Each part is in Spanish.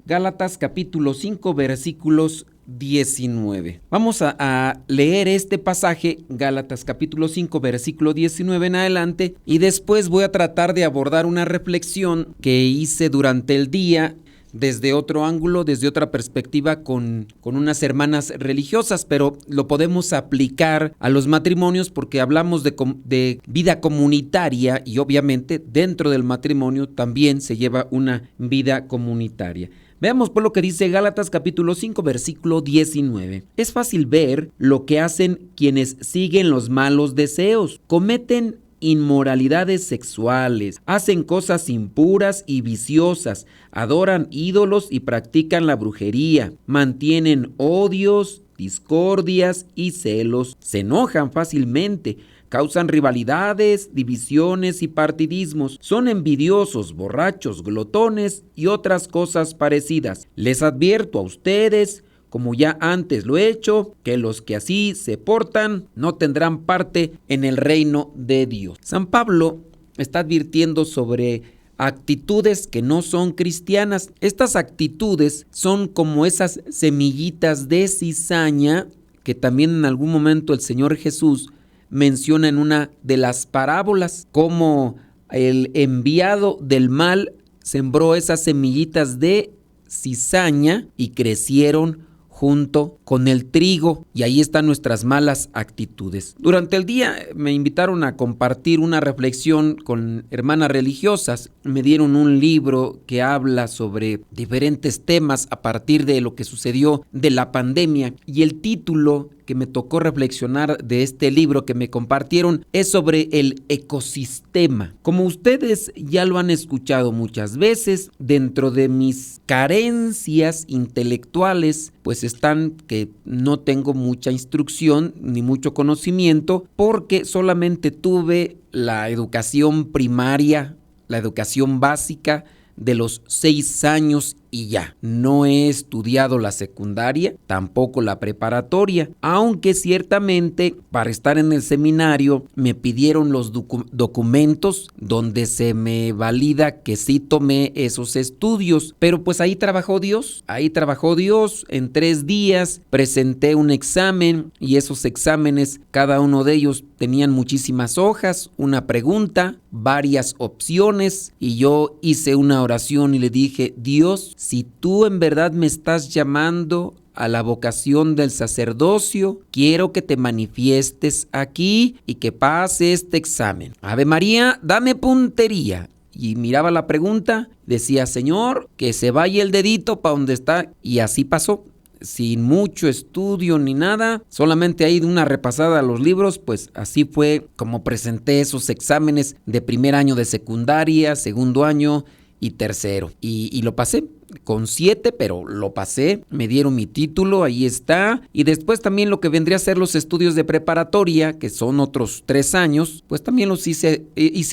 Gálatas capítulo 5 versículos 19. Vamos a leer este pasaje, Gálatas capítulo 5 versículo 19 en adelante, y después voy a tratar de abordar una reflexión que hice durante el día desde otro ángulo, desde otra perspectiva con unas hermanas religiosas, pero lo podemos aplicar a los matrimonios porque hablamos de vida comunitaria y obviamente dentro del matrimonio también se lleva una vida comunitaria. Veamos por lo que dice Gálatas capítulo 5 versículo 19. Es fácil ver lo que hacen quienes siguen los malos deseos. Cometen inmoralidades sexuales, hacen cosas impuras y viciosas, adoran ídolos y practican la brujería, mantienen odios, discordias y celos, se enojan fácilmente, causan rivalidades, divisiones y partidismos, son envidiosos, borrachos, glotones y otras cosas parecidas. Les advierto a ustedes, como ya antes lo he hecho, que los que así se portan no tendrán parte en el reino de Dios. San Pablo está advirtiendo sobre actitudes que no son cristianas. Estas actitudes son como esas semillitas de cizaña que también en algún momento el Señor Jesús menciona en una de las parábolas, como el enviado del mal sembró esas semillitas de cizaña y crecieron junto con el trigo, y ahí están nuestras malas actitudes. Durante el día me invitaron a compartir una reflexión con hermanas religiosas. Me dieron un libro que habla sobre diferentes temas a partir de lo que sucedió de la pandemia, y el título que me tocó reflexionar de este libro que me compartieron es sobre el ecosistema. Como ustedes ya lo han escuchado muchas veces, dentro de mis carencias intelectuales pues están que no tengo mucha instrucción ni mucho conocimiento, porque solamente tuve la educación primaria, la educación básica de los 6 años y ya. No he estudiado la secundaria, tampoco la preparatoria, aunque ciertamente para estar en el seminario me pidieron los documentos donde se me valida que sí tomé esos estudios, pero pues ahí trabajó Dios, en 3 días presenté un examen y esos exámenes, cada uno de ellos tenían muchísimas hojas, una pregunta, varias opciones, y yo hice una oración y le dije: Dios, si tú en verdad me estás llamando a la vocación del sacerdocio, quiero que te manifiestes aquí y que pase este examen. Ave María, dame puntería. Y miraba la pregunta, decía: Señor, que se vaya el dedito para donde está. Y así pasó, sin mucho estudio ni nada, solamente ahí de una repasada a los libros. Pues así fue como presenté esos exámenes de primer año de secundaria, segundo año y tercero. Y lo pasé con 7, pero lo pasé, me dieron mi título, ahí está. Y después también lo que vendría a ser los estudios de preparatoria, que son otros 3 años, pues también los hice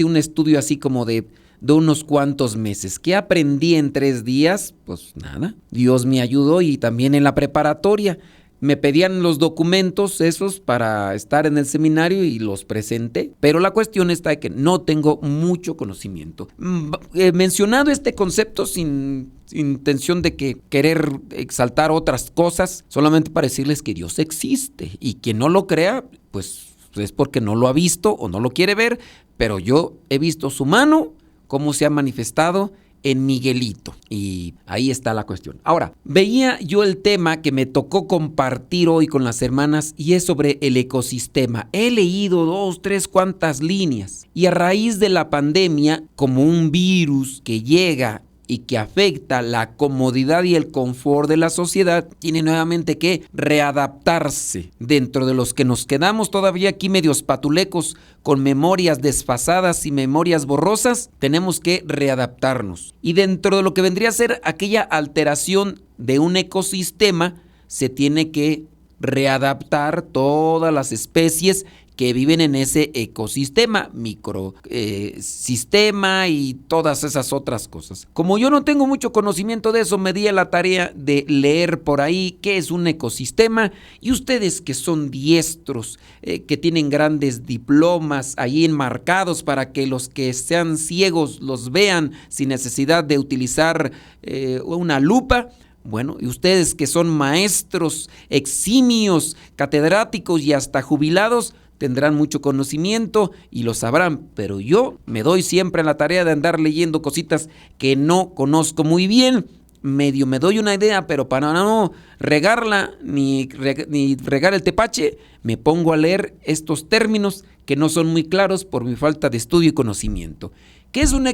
un estudio así como de unos cuantos meses. ¿Qué aprendí en 3 días? Pues nada, Dios me ayudó. Y también en la preparatoria me pedían los documentos esos para estar en el seminario y los presenté, pero la cuestión está de que no tengo mucho conocimiento. Mencionado este concepto sin intención de querer exaltar otras cosas, solamente para decirles que Dios existe, y quien no lo crea, pues es porque no lo ha visto o no lo quiere ver, pero yo he visto su mano, cómo se ha manifestado en Miguelito, y ahí está la cuestión. Ahora, veía yo el tema que me tocó compartir hoy con las hermanas, y es sobre el ecosistema. He leído 2, 3 cuantas líneas, y a raíz de la pandemia, como un virus que llega y que afecta la comodidad y el confort de la sociedad, tiene nuevamente que readaptarse. Dentro de los que nos quedamos todavía aquí medios patulecos, con memorias desfasadas y memorias borrosas, tenemos que readaptarnos. Y dentro de lo que vendría a ser aquella alteración de un ecosistema, se tiene que readaptar todas las especies que viven en ese ecosistema, microsistema y todas esas otras cosas. Como yo no tengo mucho conocimiento de eso, me di a la tarea de leer por ahí qué es un ecosistema, y ustedes que son diestros, que tienen grandes diplomas ahí enmarcados para que los que sean ciegos los vean sin necesidad de utilizar una lupa. Bueno, y ustedes que son maestros eximios, catedráticos y hasta jubilados, tendrán mucho conocimiento y lo sabrán, pero yo me doy siempre a la tarea de andar leyendo cositas que no conozco muy bien. Medio me doy una idea, pero para no regarla ni regar el tepache, me pongo a leer estos términos que no son muy claros por mi falta de estudio y conocimiento. ¿Qué es un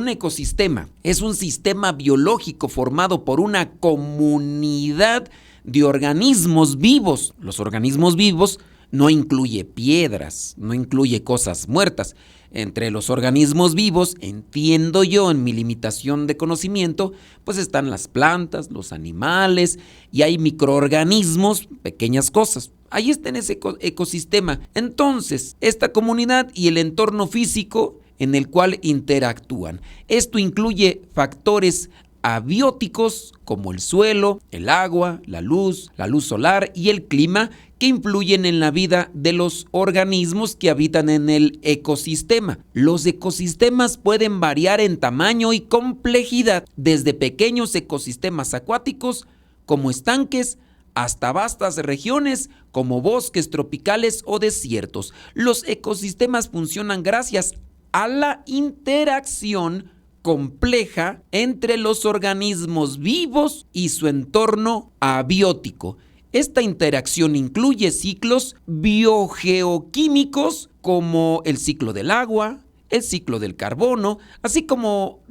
ecosistema? Es un sistema biológico formado por una comunidad de organismos vivos. Los organismos vivos no incluye piedras, no incluye cosas muertas. Entre los organismos vivos, entiendo yo en mi limitación de conocimiento, pues están las plantas, los animales y hay microorganismos, pequeñas cosas. Ahí está en ese ecosistema. Entonces, esta comunidad y el entorno físico en el cual interactúan. Esto incluye factores abióticos como el suelo, el agua, la luz solar y el clima, que influyen en la vida de los organismos que habitan en el ecosistema. Los ecosistemas pueden variar en tamaño y complejidad, desde pequeños ecosistemas acuáticos como estanques hasta vastas regiones como bosques tropicales o desiertos. Los ecosistemas funcionan gracias a la interacción compleja entre los organismos vivos y su entorno abiótico. Esta interacción incluye ciclos biogeoquímicos como el ciclo del agua, el ciclo del carbono, así como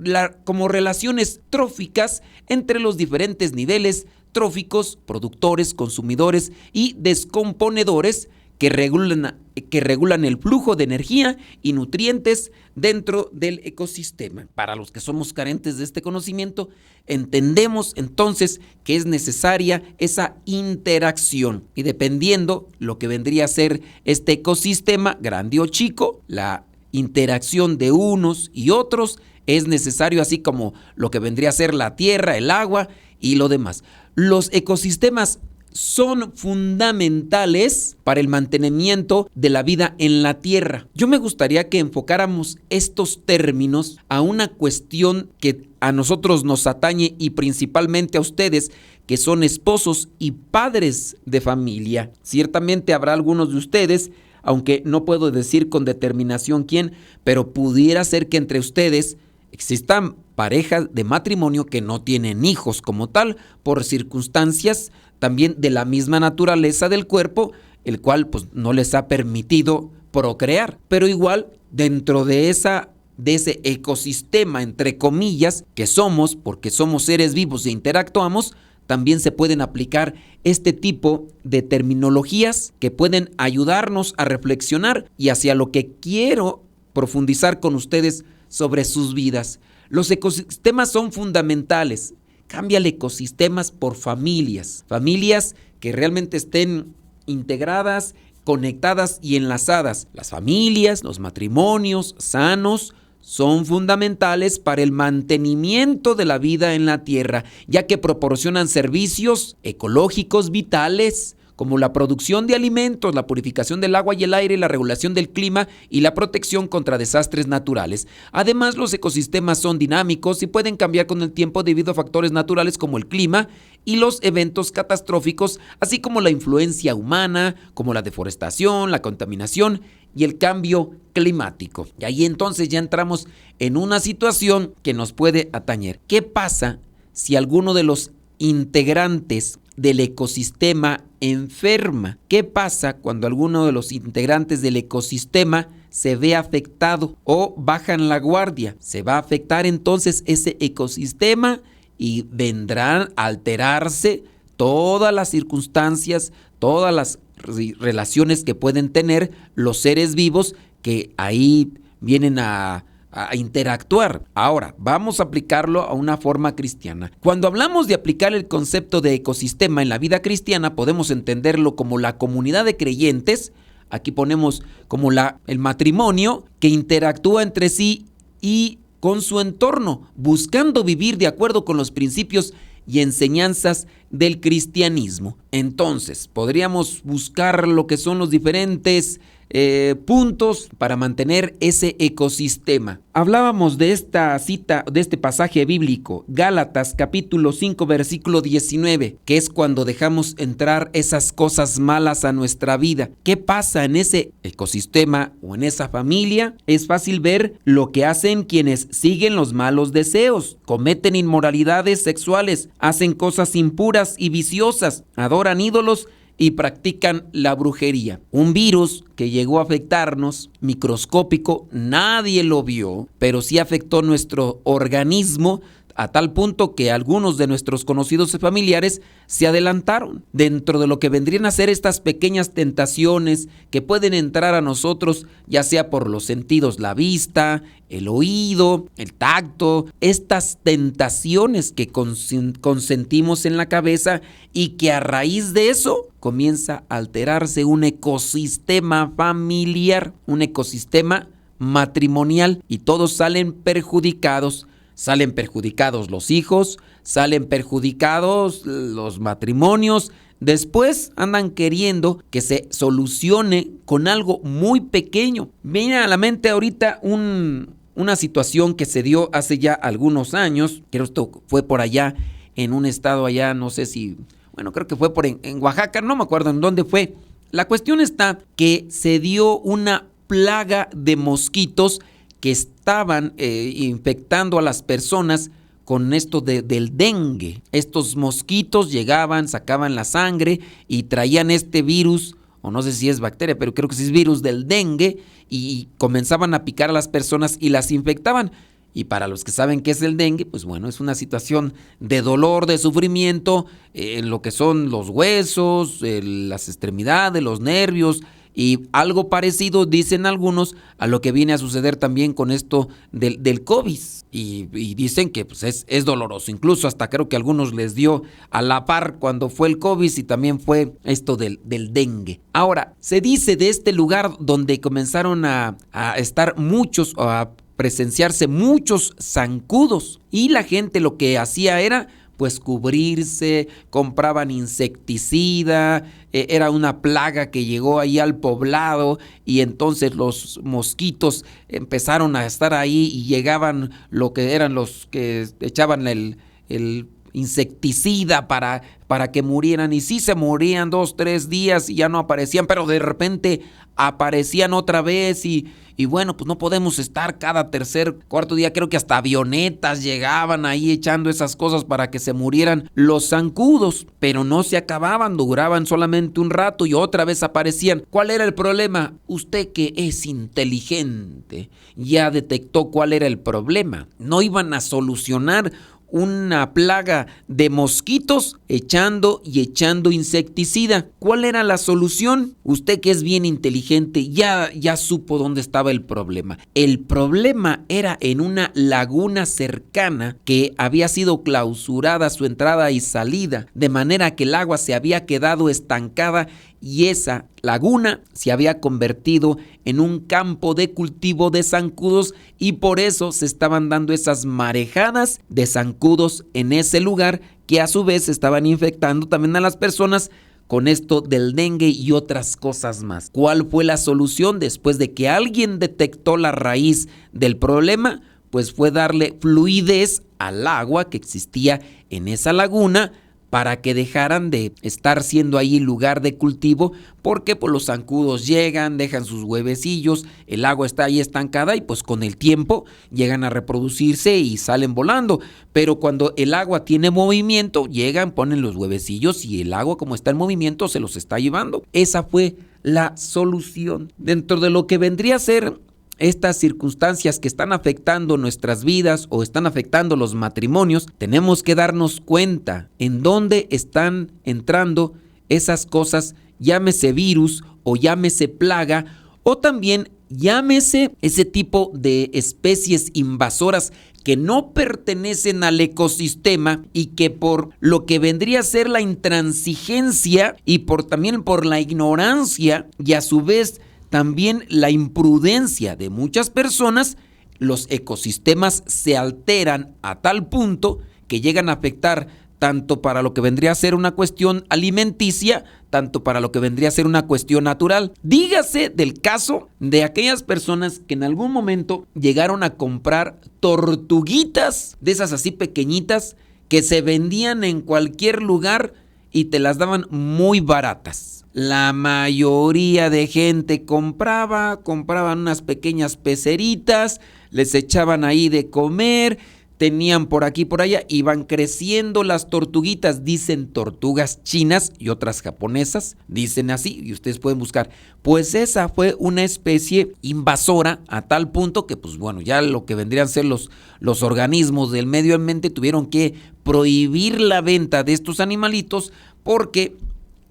relaciones tróficas entre los diferentes niveles tróficos, productores, consumidores y descomponedores que regulan el flujo de energía y nutrientes dentro del ecosistema. Para los que somos carentes de este conocimiento, entendemos entonces que es necesaria esa interacción, y dependiendo lo que vendría a ser este ecosistema, grande o chico, la interacción de unos y otros es necesario, así como lo que vendría a ser la tierra, el agua y lo demás. Los ecosistemas son fundamentales para el mantenimiento de la vida en la Tierra. Yo me gustaría que enfocáramos estos términos a una cuestión que a nosotros nos atañe, y principalmente a ustedes que son esposos y padres de familia. Ciertamente habrá algunos de ustedes, aunque no puedo decir con determinación quién, pero pudiera ser que entre ustedes existan parejas de matrimonio que no tienen hijos como tal, por circunstancias también de la misma naturaleza del cuerpo, el cual pues no les ha permitido procrear. Pero igual, dentro de ese ecosistema, entre comillas, que somos, porque somos seres vivos e interactuamos, también se pueden aplicar este tipo de terminologías que pueden ayudarnos a reflexionar y hacia lo que quiero profundizar con ustedes sobre sus vidas. Los ecosistemas son fundamentales. Cámbiale ecosistemas por familias que realmente estén integradas, conectadas y enlazadas. Las familias, los matrimonios sanos son fundamentales para el mantenimiento de la vida en la Tierra, ya que proporcionan servicios ecológicos vitales, como la producción de alimentos, la purificación del agua y el aire, la regulación del clima y la protección contra desastres naturales. Además, los ecosistemas son dinámicos y pueden cambiar con el tiempo debido a factores naturales como el clima y los eventos catastróficos, así como la influencia humana, como la deforestación, la contaminación y el cambio climático. Y ahí entonces ya entramos en una situación que nos puede atañer. ¿Qué pasa si alguno de los integrantes del ecosistema enferma? ¿Qué pasa cuando alguno de los integrantes del ecosistema se ve afectado o bajan la guardia? Se va a afectar entonces ese ecosistema y vendrán a alterarse todas las circunstancias, todas las relaciones que pueden tener los seres vivos que ahí vienen a interactuar. Ahora, vamos a aplicarlo a una forma cristiana. Cuando hablamos de aplicar el concepto de ecosistema en la vida cristiana, podemos entenderlo como la comunidad de creyentes Aquí ponemos como el matrimonio que interactúa entre sí y con su entorno, buscando vivir de acuerdo con los principios y enseñanzas del cristianismo. Entonces, podríamos buscar lo que son los diferentes puntos para mantener ese ecosistema. Hablábamos de esta cita, de este pasaje bíblico, Gálatas capítulo 5 versículo 19, que es cuando dejamos entrar esas cosas malas a nuestra vida. ¿Qué pasa en ese ecosistema o en esa familia? Es fácil ver lo que hacen quienes siguen los malos deseos, cometen inmoralidades sexuales, hacen cosas impuras y viciosas, adoran ídolos y practican la brujería. Un virus que llegó a afectarnos, microscópico, nadie lo vio, pero sí afectó nuestro organismo a tal punto que algunos de nuestros conocidos y familiares se adelantaron. Dentro de lo que vendrían a ser estas pequeñas tentaciones que pueden entrar a nosotros, ya sea por los sentidos, la vista, el oído, el tacto, estas tentaciones que consentimos en la cabeza y que a raíz de eso comienza a alterarse un ecosistema familiar, un ecosistema matrimonial y todos salen perjudicados. Salen perjudicados los hijos, salen perjudicados los matrimonios. Después andan queriendo que se solucione con algo muy pequeño. Viene a la mente ahorita una situación que se dio hace ya algunos años. Creo que esto fue por allá en un estado allá, no sé si, creo que fue en Oaxaca, no me acuerdo en dónde fue. La cuestión está que se dio una plaga de mosquitos que estaban infectando a las personas con esto del dengue. Estos mosquitos llegaban, sacaban la sangre y traían este virus, o no sé si es bacteria, pero creo que sí es virus del dengue, y comenzaban a picar a las personas y las infectaban. Y para los que saben qué es el dengue, pues es una situación de dolor, de sufrimiento, en lo que son los huesos, las extremidades, los nervios, y algo parecido, dicen algunos, a lo que viene a suceder también con esto del COVID. Y dicen que es doloroso. Incluso hasta creo que a algunos les dio a la par cuando fue el COVID y también fue esto del dengue. Ahora, se dice de este lugar donde comenzaron a estar muchos, a presenciarse muchos zancudos. Y la gente lo que hacía era cubrirse, compraban insecticida, era una plaga que llegó ahí al poblado y entonces los mosquitos empezaron a estar ahí y llegaban lo que eran los que echaban el insecticida para que murieran, y sí se morían 2-3 días y ya no aparecían, pero de repente aparecían otra vez y no podemos estar cada tercer, cuarto día, creo que hasta avionetas llegaban ahí echando esas cosas para que se murieran los zancudos, pero no se acababan, duraban solamente un rato y otra vez aparecían. ¿Cuál era el problema? Usted que es inteligente ya detectó cuál era el problema. No iban a solucionar una plaga de mosquitos echando insecticida. ¿Cuál era la solución? Usted que es bien inteligente ya supo dónde estaba el problema. El problema era en una laguna cercana que había sido clausurada su entrada y salida, de manera que el agua se había quedado estancada y esa laguna se había convertido en un campo de cultivo de zancudos, y por eso se estaban dando esas marejadas de zancudos en ese lugar, que a su vez estaban infectando también a las personas con esto del dengue y otras cosas más. ¿Cuál fue la solución después de que alguien detectó la raíz del problema? Pues fue darle fluidez al agua que existía en esa laguna, para que dejaran de estar siendo ahí lugar de cultivo, porque los zancudos llegan, dejan sus huevecillos, el agua está ahí estancada y con el tiempo llegan a reproducirse y salen volando. Pero cuando el agua tiene movimiento, llegan, ponen los huevecillos y el agua, como está en movimiento, se los está llevando. Esa fue la solución. Dentro de lo que vendría a ser estas circunstancias que están afectando nuestras vidas o están afectando los matrimonios, tenemos que darnos cuenta en dónde están entrando esas cosas, llámese virus o llámese plaga, o también llámese ese tipo de especies invasoras que no pertenecen al ecosistema y que por lo que vendría a ser la intransigencia y también por la ignorancia y a su vez también la imprudencia de muchas personas, los ecosistemas se alteran a tal punto que llegan a afectar tanto para lo que vendría a ser una cuestión alimenticia, tanto para lo que vendría a ser una cuestión natural. Dígase del caso de aquellas personas que en algún momento llegaron a comprar tortuguitas, de esas así pequeñitas, que se vendían en cualquier lugar y te las daban muy baratas. La mayoría de gente compraban unas pequeñas peceritas, les echaban ahí de comer, tenían por aquí y por allá, iban creciendo las tortuguitas, dicen tortugas chinas y otras japonesas, dicen así, y ustedes pueden buscar. Pues esa fue una especie invasora a tal punto que, pues bueno, ya lo que vendrían a ser los organismos del medio ambiente tuvieron que prohibir la venta de estos animalitos porque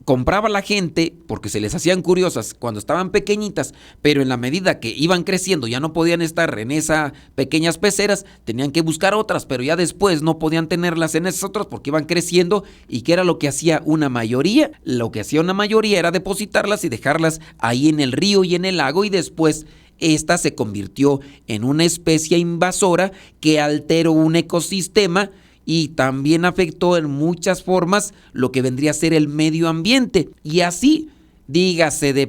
compraba la gente porque se les hacían curiosas cuando estaban pequeñitas, pero en la medida que iban creciendo ya no podían estar en esas pequeñas peceras, tenían que buscar otras, pero ya después no podían tenerlas en esas otras porque iban creciendo. ¿Y qué era lo que hacía una mayoría? Lo que hacía una mayoría era depositarlas y dejarlas ahí en el río y en el lago, y después esta se convirtió en una especie invasora que alteró un ecosistema y también afectó en muchas formas lo que vendría a ser el medio ambiente. Y así, dígase de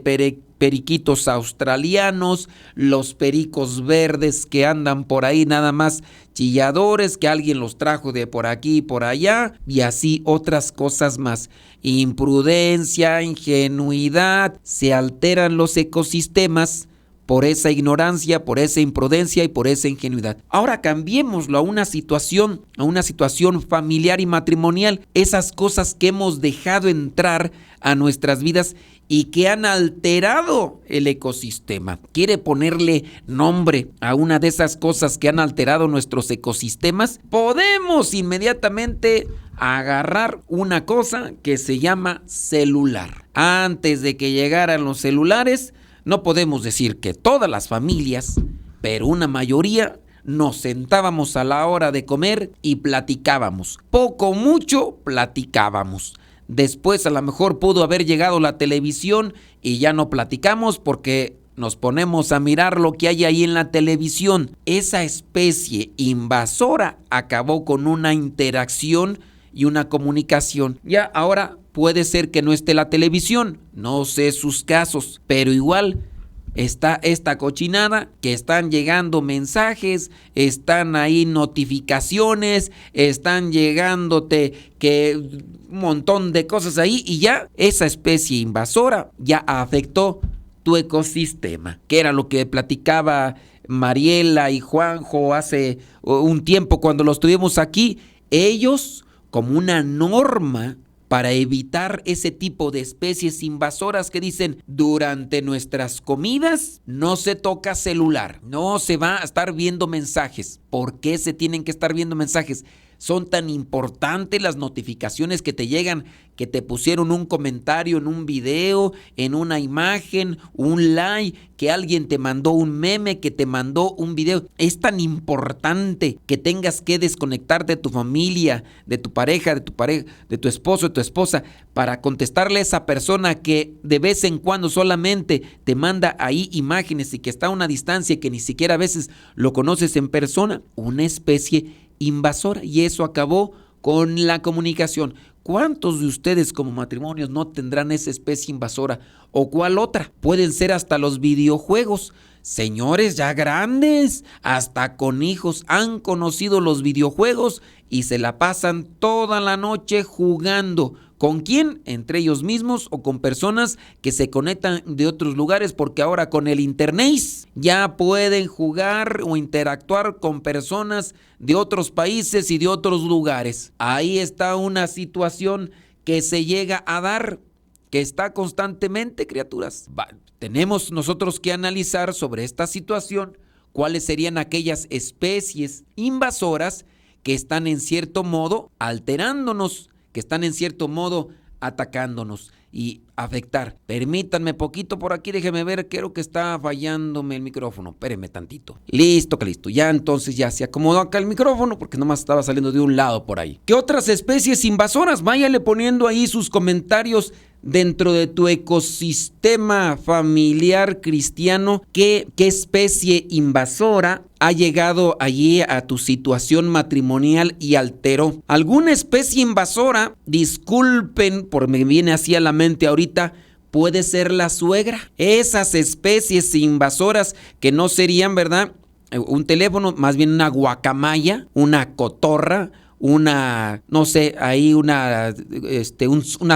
periquitos australianos, los pericos verdes que andan por ahí nada más chilladores, que alguien los trajo de por aquí y por allá, y así otras cosas más. Imprudencia, ingenuidad, se alteran los ecosistemas por esa ignorancia, por esa imprudencia y por esa ingenuidad. Ahora cambiémoslo a una situación familiar y matrimonial. Esas cosas que hemos dejado entrar a nuestras vidas y que han alterado el ecosistema. ¿Quiere ponerle nombre a una de esas cosas que han alterado nuestros ecosistemas? Podemos inmediatamente agarrar una cosa que se llama celular. Antes de que llegaran los celulares, no podemos decir que todas las familias, pero una mayoría, nos sentábamos a la hora de comer y platicábamos. Poco, mucho, platicábamos. Después a lo mejor pudo haber llegado la televisión y ya no platicamos porque nos ponemos a mirar lo que hay ahí en la televisión. Esa especie invasora acabó con una interacción y una comunicación. Ya ahora puede ser que no esté la televisión, no sé sus casos, pero igual está esta cochinada que están llegando mensajes, están ahí notificaciones, están llegándote que un montón de cosas ahí, y ya esa especie invasora ya afectó tu ecosistema, que era lo que platicaba Mariela y Juanjo hace un tiempo cuando los tuvimos aquí. Ellos, como una norma para evitar ese tipo de especies invasoras, que dicen: durante nuestras comidas no se toca celular, no se va a estar viendo mensajes. ¿Por qué se tienen que estar viendo mensajes? Son tan importantes las notificaciones que te llegan, que te pusieron un comentario en un video, en una imagen, un like, que alguien te mandó un meme, que te mandó un video. Es tan importante que tengas que desconectar de tu familia, de tu pareja, de tu esposo, de tu esposa, para contestarle a esa persona que de vez en cuando solamente te manda ahí imágenes y que está a una distancia y que ni siquiera a veces lo conoces en persona. Una especie invasora, y eso acabó con la comunicación. ¿Cuántos de ustedes como matrimonios no tendrán esa especie invasora? ¿O cuál otra? Pueden ser hasta los videojuegos. Señores ya grandes, hasta con hijos, han conocido los videojuegos y se la pasan toda la noche jugando. ¿Con quién? Entre ellos mismos o con personas que se conectan de otros lugares, porque ahora con el internet ya pueden jugar o interactuar con personas de otros países y de otros lugares. Ahí está una situación que se llega a dar, que está constantemente, criaturas. Tenemos nosotros que analizar sobre esta situación cuáles serían aquellas especies invasoras que están en cierto modo alterándonos, que están en cierto modo atacándonos y afectar. Permítanme poquito por aquí, déjeme ver, creo que está fallándome el micrófono. Espérenme tantito. Listo, que listo. Ya entonces ya se acomodó acá el micrófono porque nomás estaba saliendo de un lado por ahí. ¿Qué otras especies invasoras? Váyale poniendo ahí sus comentarios dentro de tu ecosistema familiar cristiano. ¿Qué especie invasora ha llegado allí a tu situación matrimonial y alteró? ¿Alguna especie invasora? Disculpen, por me viene así a la mente ahorita, puede ser la suegra. Esas especies invasoras que no serían, ¿verdad?, un teléfono, más bien una guacamaya, una cotorra, una, no sé, ahí una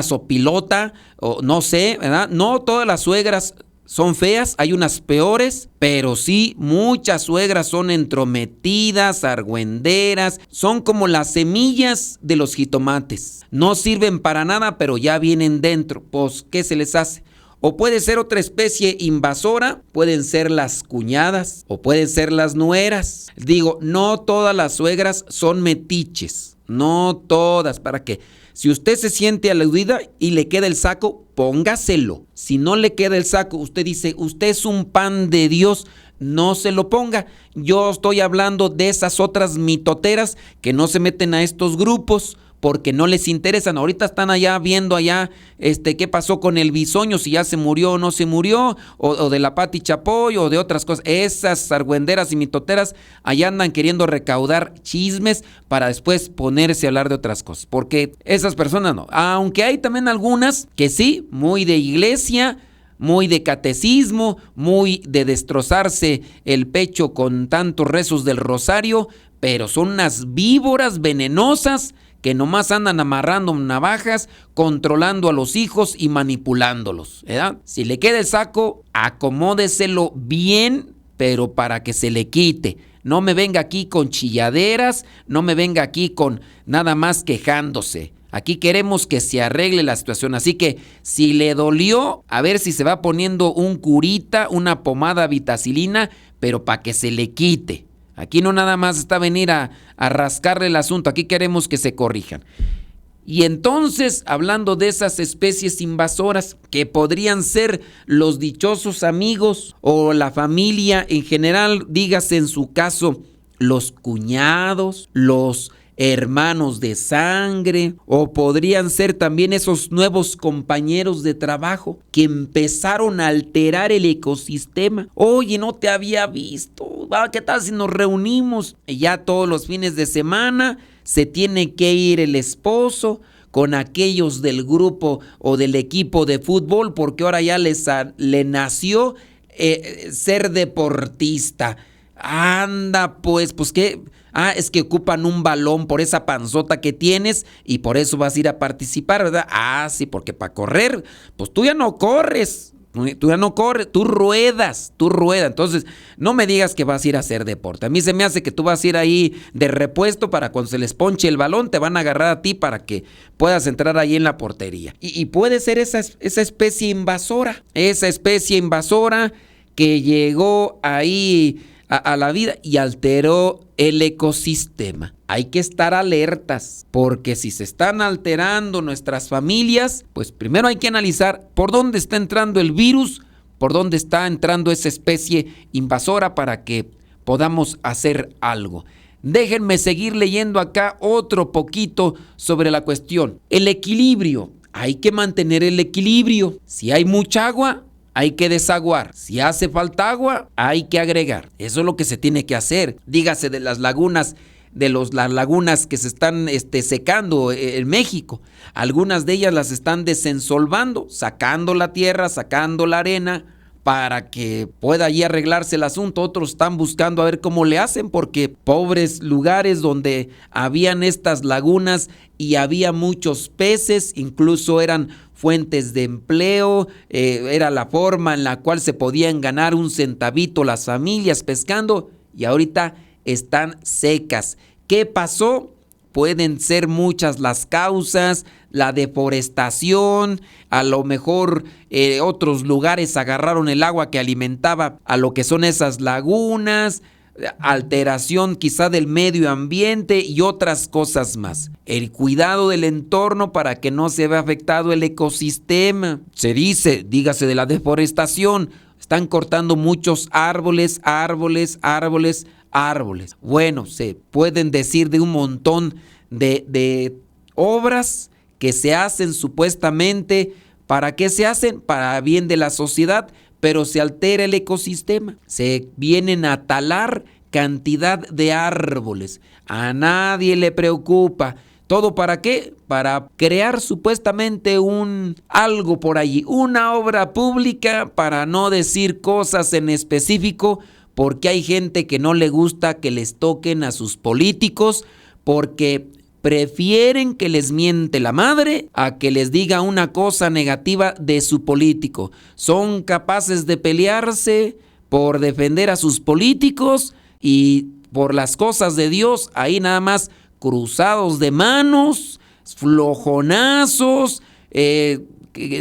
sopilota, o no sé, ¿verdad? No todas las suegras son feas, hay unas peores, pero sí, muchas suegras son entrometidas, argüenderas, son como las semillas de los jitomates. No sirven para nada, pero ya vienen dentro. Pues, ¿qué se les hace? O puede ser otra especie invasora, pueden ser las cuñadas, o pueden ser las nueras. Digo, no todas las suegras son metiches, no todas, ¿para qué? Si usted se siente aludida y le queda el saco, póngaselo. Si no le queda el saco, usted dice, usted es un pan de Dios, no se lo ponga. Yo estoy hablando de esas otras mitoteras que no se meten a estos grupos porque no les interesan. Ahorita están allá viendo allá qué pasó con el bisoño, si ya se murió o no se murió, o de la Pati Chapoy o de otras cosas. Esas argüenderas y mitoteras allá andan queriendo recaudar chismes para después ponerse a hablar de otras cosas, porque esas personas no. Aunque hay también algunas que sí, muy de iglesia, muy de catecismo, muy de destrozarse el pecho con tantos rezos del rosario, pero son unas víboras venenosas que nomás andan amarrando navajas, controlando a los hijos y manipulándolos, ¿verdad? Si le queda el saco, acomódeselo bien, pero para que se le quite. No me venga aquí con chilladeras, no me venga aquí con nada más quejándose. Aquí queremos que se arregle la situación, así que si le dolió, a ver si se va poniendo un curita, una pomada vitacilina, pero para que se le quite. Aquí no nada más está venir a rascarle el asunto, aquí queremos que se corrijan. Y entonces, hablando de esas especies invasoras que podrían ser los dichosos amigos o la familia en general, dígase en su caso, los cuñados, los hermanos de sangre, o podrían ser también esos nuevos compañeros de trabajo que empezaron a alterar el ecosistema. Oye, no te había visto, ¿qué tal si nos reunimos? Y ya todos los fines de semana se tiene que ir el esposo con aquellos del grupo o del equipo de fútbol, porque ahora ya le nació ser deportista. Anda, pues qué. Es que ocupan un balón por esa panzota que tienes y por eso vas a ir a participar, ¿verdad? Sí, porque para correr, pues tú ya no corres, tú ruedas. Entonces, no me digas que vas a ir a hacer deporte. A mí se me hace que tú vas a ir ahí de repuesto para cuando se les ponche el balón, te van a agarrar a ti para que puedas entrar ahí en la portería. Y puede ser esa especie invasora que llegó ahí a la vida y alteró el ecosistema. Hay que estar alertas, porque si se están alterando nuestras familias, pues primero hay que analizar por dónde está entrando el virus, por dónde está entrando esa especie invasora para que podamos hacer algo. Déjenme seguir leyendo acá otro poquito sobre la cuestión. El equilibrio. Hay que mantener el equilibrio. Si hay mucha agua, hay que desaguar. Si hace falta agua, hay que agregar. Eso es lo que se tiene que hacer. Dígase de las lagunas, las lagunas que se están secando en México. Algunas de ellas las están desensolvando, sacando la tierra, sacando la arena, para que pueda allí arreglarse el asunto. Otros están buscando a ver cómo le hacen, porque pobres lugares donde habían estas lagunas y había muchos peces, incluso eran fuentes de empleo, era la forma en la cual se podían ganar un centavito las familias pescando, y ahorita están secas. ¿Qué pasó? Pueden ser muchas las causas, la deforestación, a lo mejor otros lugares agarraron el agua que alimentaba a lo que son esas lagunas, alteración quizá del medio ambiente y otras cosas más. El cuidado del entorno para que no se vea afectado el ecosistema. Se dice, dígase de la deforestación, están cortando muchos árboles. Bueno, se pueden decir de un montón de obras que se hacen supuestamente. ¿Para qué se hacen? Para bien de la sociedad, pero se altera el ecosistema. Se vienen a talar cantidad de árboles. A nadie le preocupa. ¿Todo para qué? Para crear supuestamente algo por allí, una obra pública, para no decir cosas en específico, porque hay gente que no le gusta que les toquen a sus políticos, porque prefieren que les miente la madre a que les diga una cosa negativa de su político. Son capaces de pelearse por defender a sus políticos y por las cosas de Dios, ahí nada más cruzados de manos, flojonazos,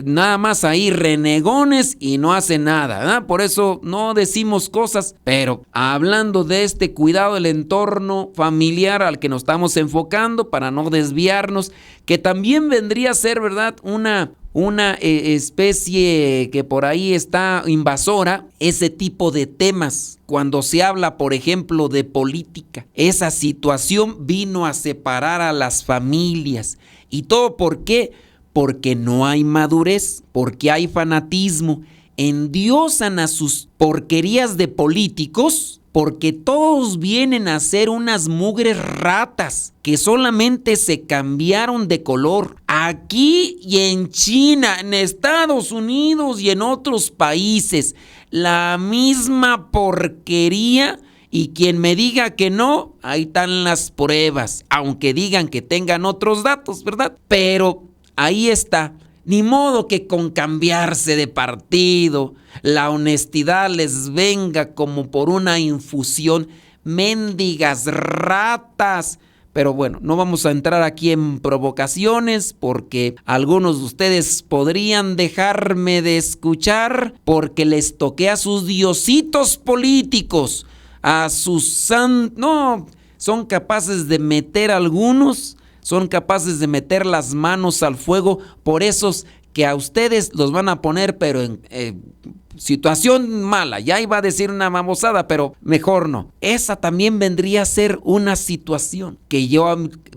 nada más ahí renegones y no hacen nada, ¿verdad? Por eso no decimos cosas, pero hablando de este cuidado del entorno familiar al que nos estamos enfocando para no desviarnos, que también vendría a ser, ¿verdad?, una especie que por ahí está invasora, ese tipo de temas. Cuando se habla, por ejemplo, de política, esa situación vino a separar a las familias. ¿Y todo por qué? Porque no hay madurez, porque hay fanatismo. Endiosan a sus porquerías de políticos, porque todos vienen a ser unas mugres ratas que solamente se cambiaron de color. Aquí y en China, en Estados Unidos y en otros países, la misma porquería. Y quien me diga que no, ahí están las pruebas, aunque digan que tengan otros datos, ¿verdad? Pero ahí está. Ni modo que con cambiarse de partido, la honestidad les venga como por una infusión. Mendigas ratas. Pero bueno, no vamos a entrar aquí en provocaciones porque algunos de ustedes podrían dejarme de escuchar porque les toqué a sus diositos políticos, a sus no, son capaces de meter algunos. Son capaces de meter las manos al fuego por esos que a ustedes los van a poner, pero en situación mala. Ya iba a decir una babosada, pero mejor no. Esa también vendría a ser una situación que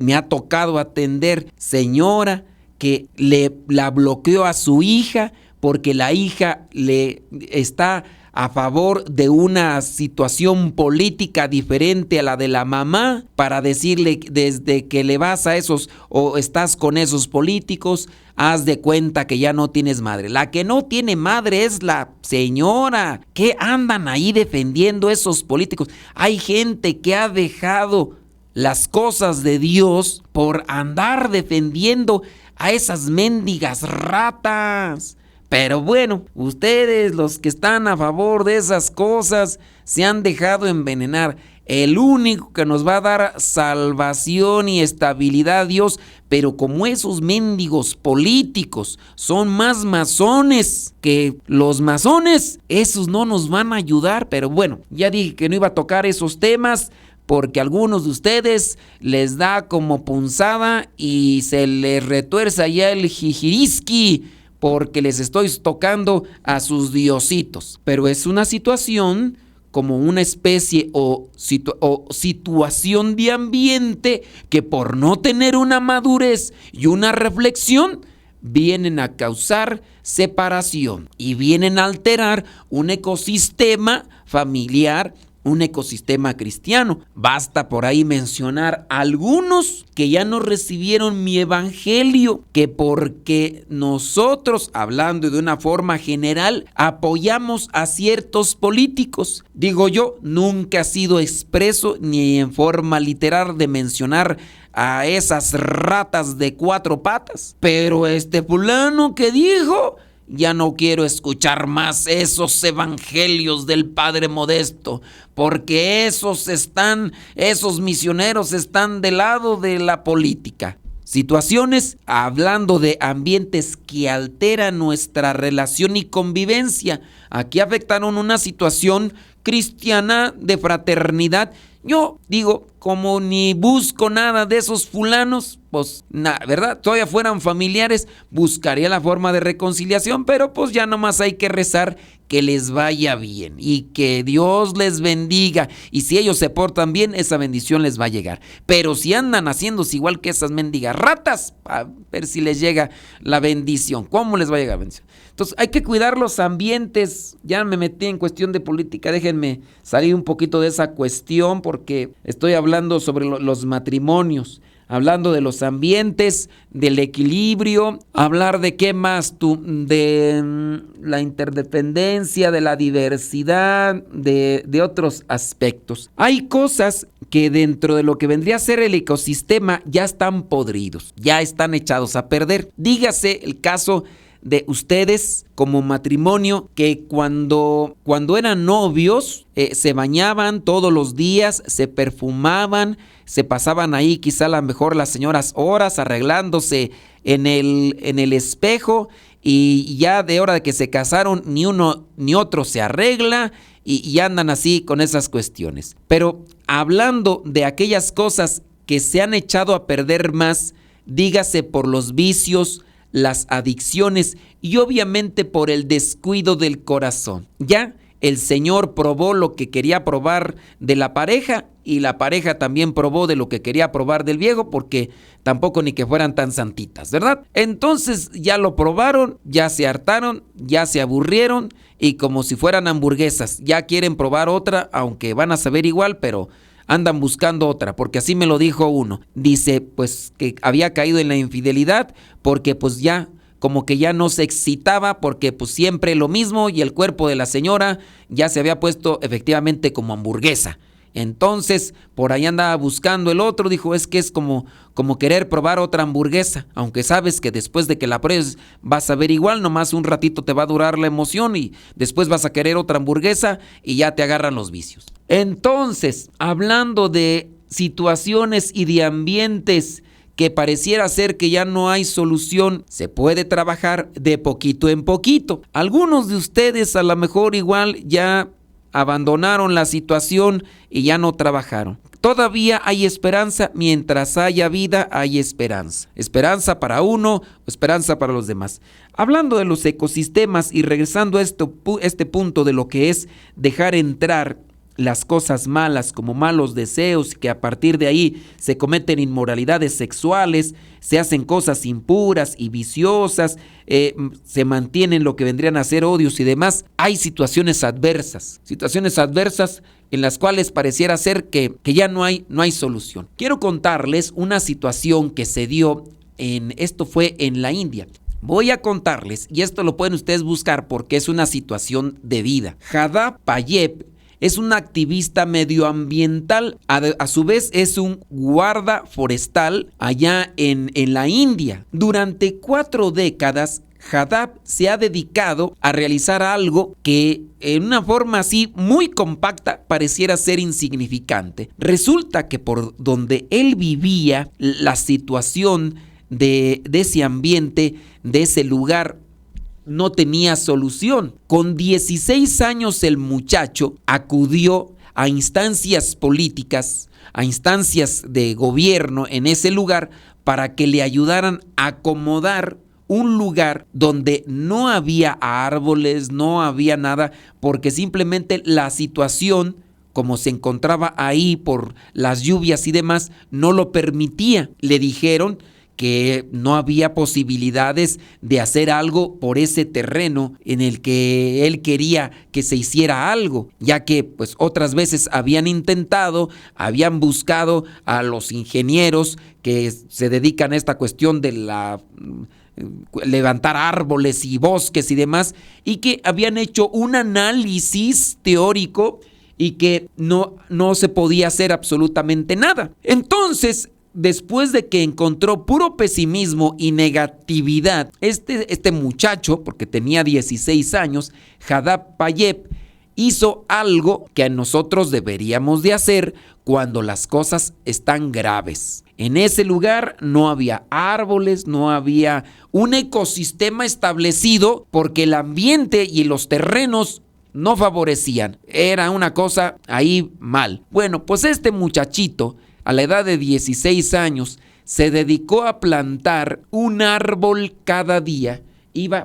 me ha tocado atender. Señora que la bloqueó a su hija porque la hija le está a favor de una situación política diferente a la de la mamá, para decirle desde que le vas a esos o estás con esos políticos, haz de cuenta que ya no tienes madre. La que no tiene madre es la señora. ¿Qué andan ahí defendiendo esos políticos? Hay gente que ha dejado las cosas de Dios por andar defendiendo a esas mendigas ratas. Pero bueno, ustedes, los que están a favor de esas cosas, se han dejado envenenar. El único que nos va a dar salvación y estabilidad, Dios, pero como esos mendigos políticos son más masones que los masones, esos no nos van a ayudar. Pero bueno, ya dije que no iba a tocar esos temas, porque a algunos de ustedes les da como punzada y se les retuerce allá el jijirisqui, porque les estoy tocando a sus diositos. Pero es una situación como una especie o situación de ambiente que por no tener una madurez y una reflexión, vienen a causar separación y vienen a alterar un ecosistema familiar, un ecosistema cristiano. Basta por ahí mencionar algunos que ya no recibieron mi evangelio, que porque nosotros, hablando de una forma general, apoyamos a ciertos políticos. Digo yo, nunca ha sido expreso ni en forma literal de mencionar a esas ratas de 4 patas, pero fulano que dijo: ya no quiero escuchar más esos evangelios del Padre Modesto, porque esos misioneros están del lado de la política. Situaciones, hablando de ambientes que alteran nuestra relación y convivencia. Aquí afectaron una situación cristiana, de fraternidad. Yo digo, como ni busco nada de esos fulanos, pues nada, ¿verdad? Todavía fueran familiares, buscaría la forma de reconciliación, pero pues ya nomás hay que rezar que les vaya bien y que Dios les bendiga. Y si ellos se portan bien, esa bendición les va a llegar. Pero si andan haciéndose igual que esas mendigas ratas, a ver si les llega la bendición. ¿Cómo les va a llegar la bendición? Entonces hay que cuidar los ambientes. Ya me metí en cuestión de política, déjenme salir un poquito de esa cuestión porque estoy hablando sobre los matrimonios, hablando de los ambientes, del equilibrio, hablar de qué más de la interdependencia, de la diversidad, de otros aspectos. Hay cosas que dentro de lo que vendría a ser el ecosistema ya están podridos, ya están echados a perder. Dígase el caso de ustedes como matrimonio que cuando eran novios se bañaban todos los días, se perfumaban, se pasaban ahí quizá a lo mejor las señoras horas arreglándose en el espejo, y ya de hora de que se casaron ni uno ni otro se arregla y andan así con esas cuestiones. Pero hablando de aquellas cosas que se han echado a perder más, dígase por los vicios, las adicciones y obviamente por el descuido del corazón. Ya el Señor probó lo que quería probar de la pareja y la pareja también probó de lo que quería probar del viejo, porque tampoco ni que fueran tan santitas, ¿verdad? Entonces ya lo probaron, ya se hartaron, ya se aburrieron y como si fueran hamburguesas, ya quieren probar otra, aunque van a saber igual, pero andan buscando otra, porque así me lo dijo uno. Dice, pues que había caído en la infidelidad porque pues ya, como que ya no se excitaba porque pues siempre lo mismo y el cuerpo de la señora ya se había puesto efectivamente como hamburguesa. Entonces, por ahí andaba buscando el otro, dijo, es que es como querer probar otra hamburguesa, aunque sabes que después de que la pruebes vas a ver igual, nomás un ratito te va a durar la emoción y después vas a querer otra hamburguesa y ya te agarran los vicios. Entonces, hablando de situaciones y de ambientes que pareciera ser que ya no hay solución, se puede trabajar de poquito en poquito. Algunos de ustedes a lo mejor igual ya abandonaron la situación y ya no trabajaron. Todavía hay esperanza, mientras haya vida hay esperanza. Esperanza para uno, esperanza para los demás. Hablando de los ecosistemas y regresando a este punto de lo que es dejar entrar las cosas malas como malos deseos, que a partir de ahí se cometen inmoralidades sexuales, se hacen cosas impuras y viciosas, se mantienen lo que vendrían a ser odios y demás. Hay situaciones adversas en las cuales pareciera ser que ya no hay solución. Quiero contarles una situación que se dio esto fue en la India. Voy a contarles, y esto lo pueden ustedes buscar porque es una situación de vida. Jada Payep es un activista medioambiental, a su vez es un guarda forestal allá en la India. Durante 4 décadas, Jadab se ha dedicado a realizar algo que en una forma así muy compacta pareciera ser insignificante. Resulta que por donde él vivía, la situación de ese ambiente, de ese lugar, no tenía solución. Con 16 años el muchacho acudió a instancias políticas, a instancias de gobierno en ese lugar para que le ayudaran a acomodar un lugar donde no había árboles, no había nada, porque simplemente la situación, como se encontraba ahí por las lluvias y demás, no lo permitía. Le dijeron que no había posibilidades de hacer algo por ese terreno en el que él quería que se hiciera algo, ya que pues otras veces habían intentado, habían buscado a los ingenieros que se dedican a esta cuestión de levantar árboles y bosques y demás, y que habían hecho un análisis teórico y que no se podía hacer absolutamente nada. Entonces, después de que encontró puro pesimismo y negatividad, este muchacho, porque tenía 16 años, Jadab Payep, hizo algo que a nosotros deberíamos de hacer cuando las cosas están graves. En ese lugar no había árboles, no había un ecosistema establecido, porque el ambiente y los terrenos no favorecían. Era una cosa ahí mal. Bueno, pues este muchachito, a la edad de 16 años, se dedicó a plantar un árbol cada día.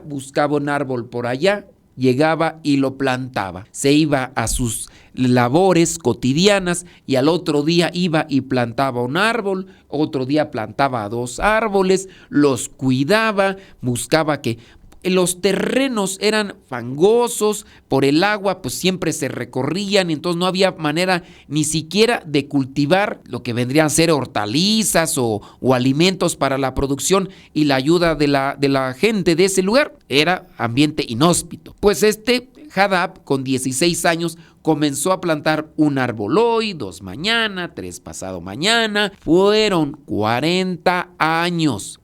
Buscaba un árbol por allá, llegaba y lo plantaba. Se iba a sus labores cotidianas y al otro día iba y plantaba un árbol, otro día plantaba 2 árboles, los cuidaba, buscaba que los terrenos eran fangosos, por el agua pues siempre se recorrían, entonces no había manera ni siquiera de cultivar lo que vendrían a ser hortalizas o alimentos para la producción y la ayuda de la gente de ese lugar. Era ambiente inhóspito. Pues Hadab, con 16 años, comenzó a plantar un árbol hoy, 2 mañana, 3 pasado mañana. Fueron 40 años.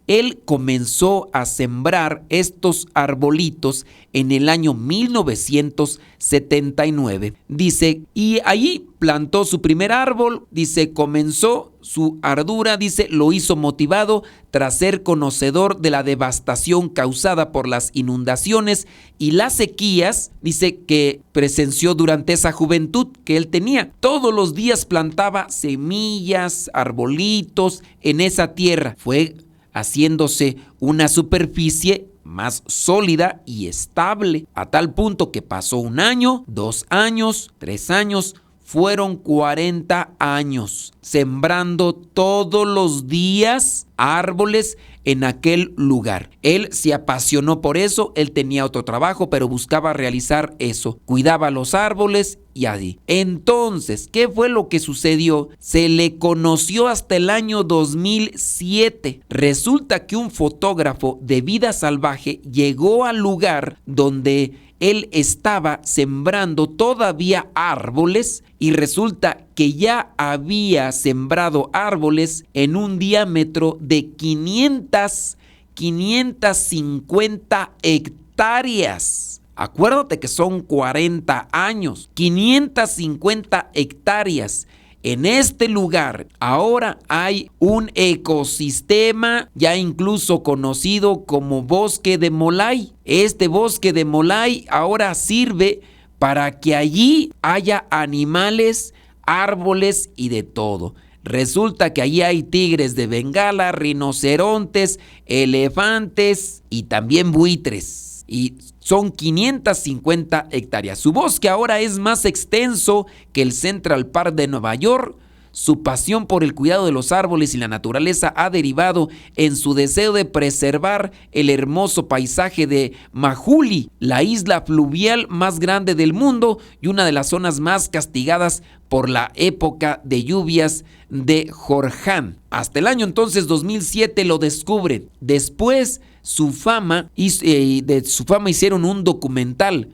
Él comenzó a sembrar estos arbolitos en el año 1979. Dice, y allí plantó su primer árbol, dice, comenzó su ardura, dice, lo hizo motivado tras ser conocedor de la devastación causada por las inundaciones y las sequías, dice, que presenció durante esa juventud que él tenía. Todos los días plantaba semillas, arbolitos en esa tierra. Fue haciéndose una superficie más sólida y estable, a tal punto que pasó 1 año, 2 años, 3 años, fueron 40 años sembrando todos los días árboles en aquel lugar. Él se apasionó por eso, él tenía otro trabajo, pero buscaba realizar eso, cuidaba los árboles y así. Entonces, ¿qué fue lo que sucedió? Se le conoció hasta el año 2007. Resulta que un fotógrafo de vida salvaje llegó al lugar donde él estaba sembrando todavía árboles y resulta que ya había sembrado árboles en un diámetro de 550 hectáreas. Acuérdate que son 40 años, 550 hectáreas. En este lugar ahora hay un ecosistema ya incluso conocido como bosque de Molay. Este bosque de Molay ahora sirve para que allí haya animales, árboles y de todo. Resulta que allí hay tigres de Bengala, rinocerontes, elefantes y también buitres. Y son 550 hectáreas. Su bosque ahora es más extenso que el Central Park de Nueva York. Su pasión por el cuidado de los árboles y la naturaleza ha derivado en su deseo de preservar el hermoso paisaje de Majuli, la isla fluvial más grande del mundo y una de las zonas más castigadas por la época de lluvias de Jorján. Hasta el año entonces 2007 lo descubren. Después de su fama hicieron un documental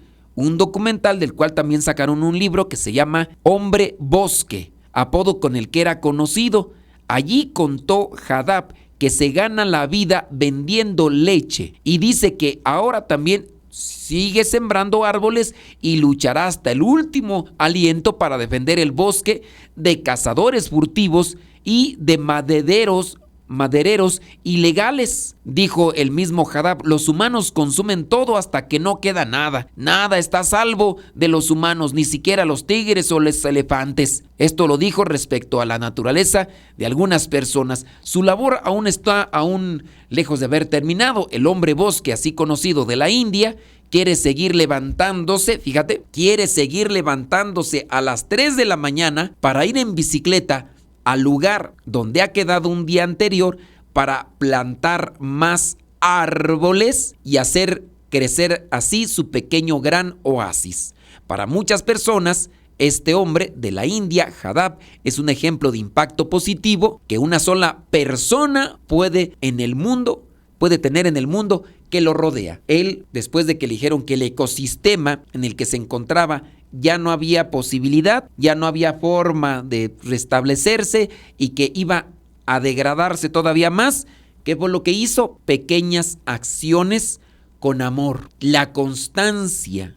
del cual también sacaron un libro que se llama Hombre Bosque, apodo con el que era conocido. Allí contó Hadab que se gana la vida vendiendo leche y dice que ahora también sigue sembrando árboles y luchará hasta el último aliento para defender el bosque de cazadores furtivos y de madereros ilegales. Dijo el mismo Hadab, los humanos consumen todo hasta que no queda nada. Nada está a salvo de los humanos, ni siquiera los tigres o los elefantes. Esto lo dijo respecto a la naturaleza de algunas personas. Su labor está lejos de haber terminado. El hombre bosque, así conocido de la India, quiere seguir levantándose a las 3 de la mañana para ir en bicicleta al lugar donde ha quedado un día anterior para plantar más árboles y hacer crecer así su pequeño gran oasis. Para muchas personas, este hombre de la India, Hadab, es un ejemplo de impacto positivo que una sola persona puede tener en el mundo que lo rodea. Él, después de que le dijeron que el ecosistema en el que se encontraba ya no había posibilidad, ya no había forma de restablecerse y que iba a degradarse todavía más, ¿qué fue lo que hizo? Pequeñas acciones con amor. La constancia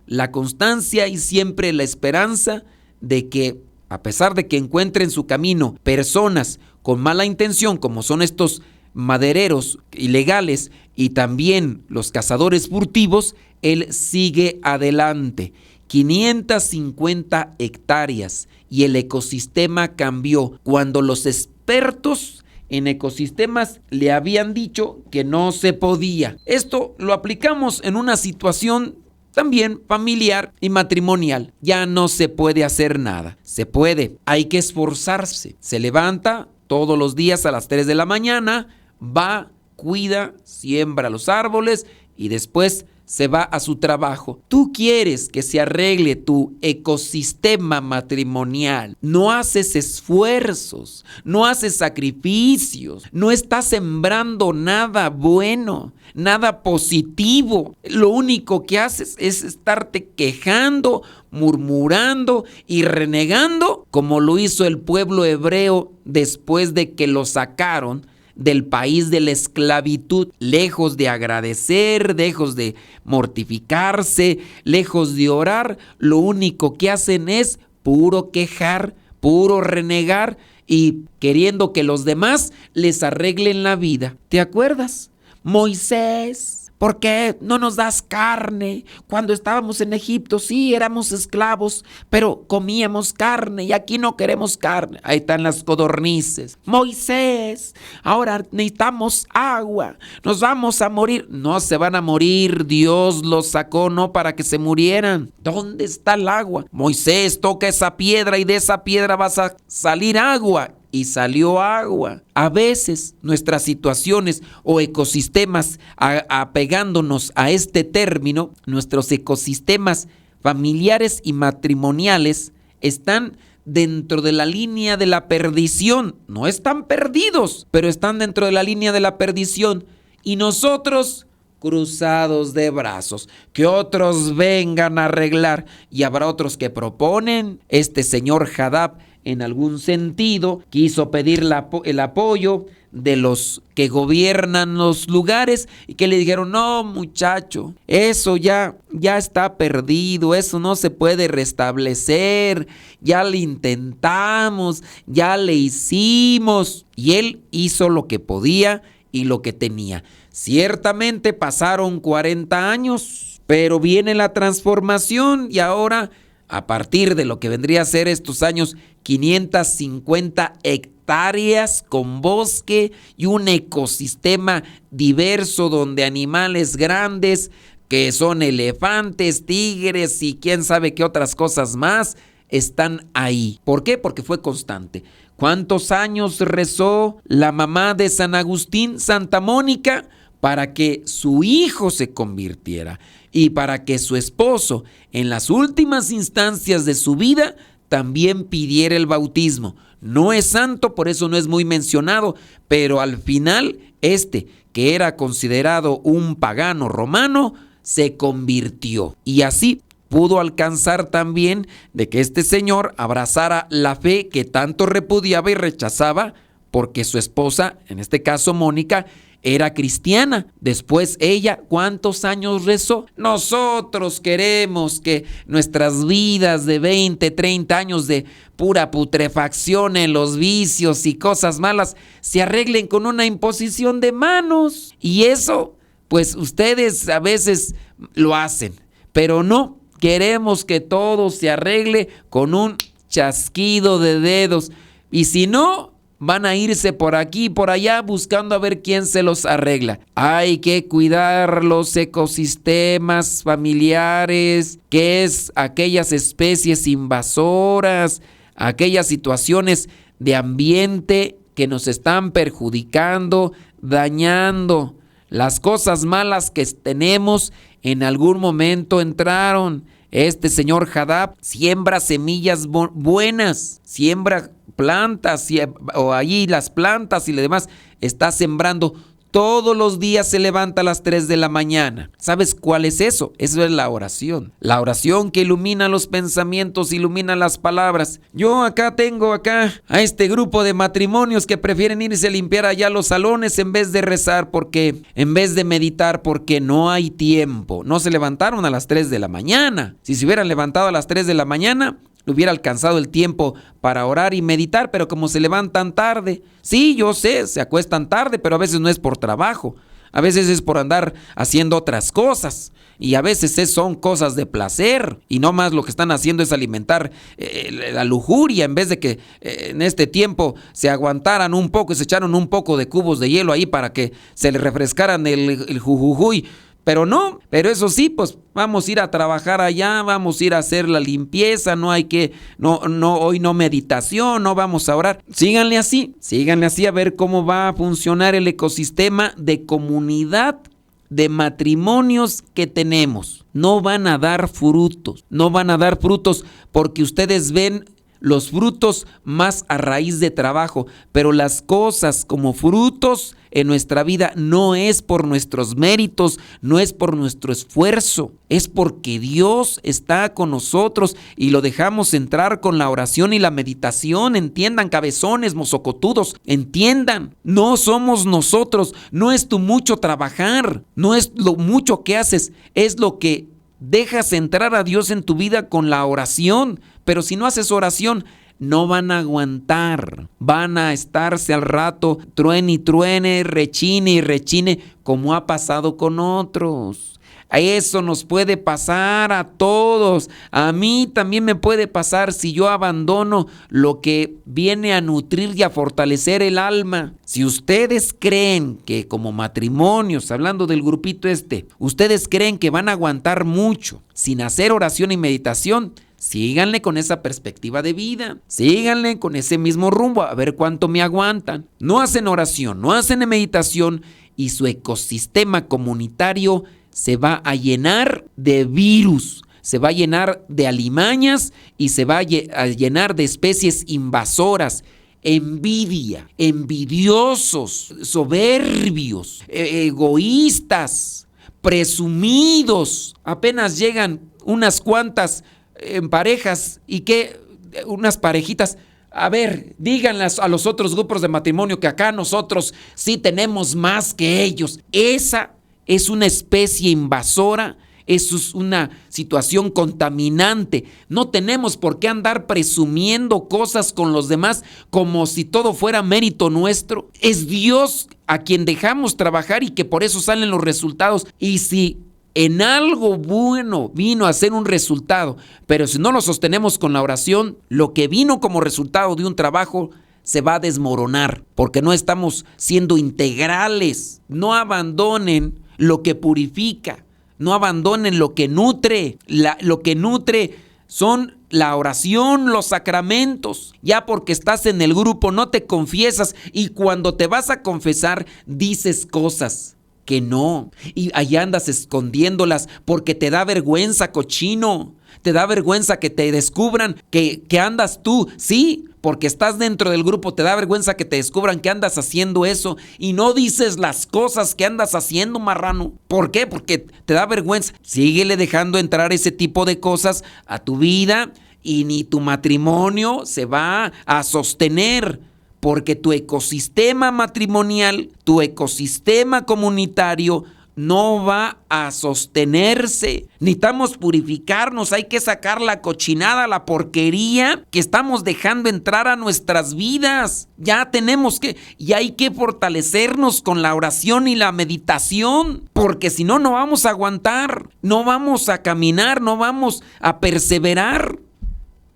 y siempre la esperanza de que, a pesar de que encuentre en su camino personas con mala intención, como son estos madereros ilegales y también los cazadores furtivos, él sigue adelante. 550 hectáreas y el ecosistema cambió cuando los expertos en ecosistemas le habían dicho que no se podía. Esto lo aplicamos en una situación también familiar y matrimonial. Ya no se puede hacer nada. Se puede, hay que esforzarse. Se levanta todos los días a las 3 de la mañana, va, cuida, siembra los árboles y después se va a su trabajo. Tú quieres que se arregle tu ecosistema matrimonial. No haces esfuerzos, no haces sacrificios, no estás sembrando nada bueno, nada positivo. Lo único que haces es estarte quejando, murmurando y renegando, como lo hizo el pueblo hebreo después de que lo sacaron del país de la esclavitud, lejos de agradecer, lejos de mortificarse, lejos de orar, lo único que hacen es puro quejar, puro renegar y queriendo que los demás les arreglen la vida. ¿Te acuerdas? Moisés, ¿por qué no nos das carne? Cuando estábamos en Egipto, sí, éramos esclavos, pero comíamos carne y aquí no queremos carne. Ahí están las codornices. Moisés, ahora necesitamos agua, nos vamos a morir. No se van a morir, Dios los sacó no para que se murieran. ¿Dónde está el agua? Moisés, toca esa piedra y de esa piedra vas a salir agua. Y salió agua. A veces nuestras situaciones o ecosistemas, apegándonos a este término, nuestros ecosistemas familiares y matrimoniales están dentro de la línea de la perdición. No están perdidos, pero están dentro de la línea de la perdición. Y nosotros cruzados de brazos, que otros vengan a arreglar. Y habrá otros que proponen. Este señor Hadad, en algún sentido, quiso pedir el apoyo de los que gobiernan los lugares y que le dijeron: no, muchacho, eso ya está perdido, eso no se puede restablecer, ya le intentamos, ya le hicimos. Y él hizo lo que podía y lo que tenía. Ciertamente pasaron 40 años, pero viene la transformación y ahora, a partir de lo que vendría a ser estos años, 550 hectáreas con bosque y un ecosistema diverso donde animales grandes, que son elefantes, tigres y quién sabe qué otras cosas más, están ahí. ¿Por qué? Porque fue constante. ¿Cuántos años rezó la mamá de San Agustín, Santa Mónica, para que su hijo se convirtiera y para que su esposo, en las últimas instancias de su vida, también pidiera el bautismo? No es santo, por eso no es muy mencionado, pero al final que era considerado un pagano romano, se convirtió. Y así pudo alcanzar también de que este señor abrazara la fe que tanto repudiaba y rechazaba, porque su esposa, en este caso Mónica, era cristiana. Después ella, ¿cuántos años rezó? Nosotros queremos que nuestras vidas de 20, 30 años de pura putrefacción en los vicios y cosas malas se arreglen con una imposición de manos. Y eso, pues ustedes a veces lo hacen, pero no. Queremos que todo se arregle con un chasquido de dedos. Y si no, van a irse por aquí y por allá buscando a ver quién se los arregla. Hay que cuidar los ecosistemas familiares, que es aquellas especies invasoras, aquellas situaciones de ambiente que nos están perjudicando, dañando. Las cosas malas que tenemos en algún momento entraron. Este señor Hadad siembra semillas buenas, siembra plantas, o allí las plantas y lo demás, está sembrando. Todos los días se levanta a las 3 de la mañana. ¿Sabes cuál es eso? Eso es la oración. La oración que ilumina los pensamientos, ilumina las palabras. Yo tengo a este grupo de matrimonios que prefieren irse a limpiar allá los salones en vez de rezar, en vez de meditar, porque no hay tiempo. No se levantaron a las 3 de la mañana. Si se hubieran levantado a las 3 de la mañana, hubiera alcanzado el tiempo para orar y meditar, pero como se levantan tarde, sí, yo sé, se acuestan tarde, pero a veces no es por trabajo, a veces es por andar haciendo otras cosas, y a veces son cosas de placer, y no más lo que están haciendo es alimentar la lujuria, en vez de que en este tiempo se aguantaran un poco y se echaron un poco de cubos de hielo ahí para que se le refrescaran el jujujuy. Pero no, pero eso sí, pues vamos a ir a trabajar allá, vamos a ir a hacer la limpieza, hoy no meditación, no vamos a orar. Síganle así a ver cómo va a funcionar el ecosistema de comunidad, de matrimonios que tenemos. No van a dar frutos porque ustedes ven los frutos más a raíz de trabajo, pero las cosas como frutos en nuestra vida no es por nuestros méritos, no es por nuestro esfuerzo, es porque Dios está con nosotros y lo dejamos entrar con la oración y la meditación. Entiendan, cabezones, mozocotudos, entiendan, no somos nosotros, no es tu mucho trabajar, no es lo mucho que haces, es lo que dejas entrar a Dios en tu vida con la oración. Pero si no haces oración, no van a aguantar, van a estarse al rato, truene y truene, rechine y rechine, como ha pasado con otros. Eso nos puede pasar a todos. A mí también me puede pasar si yo abandono lo que viene a nutrir y a fortalecer el alma. Si ustedes creen que como matrimonios, hablando del grupito ustedes creen que van a aguantar mucho sin hacer oración y meditación, síganle con esa perspectiva de vida, síganle con ese mismo rumbo, a ver cuánto me aguantan. No hacen oración, no hacen meditación y su ecosistema comunitario se va a llenar de virus, se va a llenar de alimañas y se va a llenar de especies invasoras. Envidia, envidiosos, soberbios, egoístas, presumidos. Apenas llegan unas cuantas en parejas y que unas parejitas, a ver, díganlas a los otros grupos de matrimonio que acá nosotros sí tenemos más que ellos. Esa es una especie invasora, eso es una situación contaminante. No tenemos por qué andar presumiendo cosas con los demás como si todo fuera mérito nuestro. Es Dios a quien dejamos trabajar y que por eso salen los resultados. Y si en algo bueno vino a ser un resultado, pero si no lo sostenemos con la oración, lo que vino como resultado de un trabajo se va a desmoronar, porque no estamos siendo integrales. No abandonen lo que purifica, no abandonen lo que nutre. Lo que nutre son la oración, los sacramentos. Ya porque estás en el grupo no te confiesas y cuando te vas a confesar dices cosas que no, y allá andas escondiéndolas porque te da vergüenza, cochino, te da vergüenza que te descubran que andas tú, sí, porque estás dentro del grupo, te da vergüenza que te descubran que andas haciendo eso y no dices las cosas que andas haciendo, marrano. ¿Por qué? Porque te da vergüenza. Síguele dejando entrar ese tipo de cosas a tu vida y ni tu matrimonio se va a sostener. Porque tu ecosistema matrimonial, tu ecosistema comunitario no va a sostenerse. Necesitamos purificarnos, hay que sacar la cochinada, la porquería que estamos dejando entrar a nuestras vidas. Ya tenemos que, y hay que fortalecernos con la oración y la meditación, porque si no, no vamos a aguantar, no vamos a caminar, no vamos a perseverar.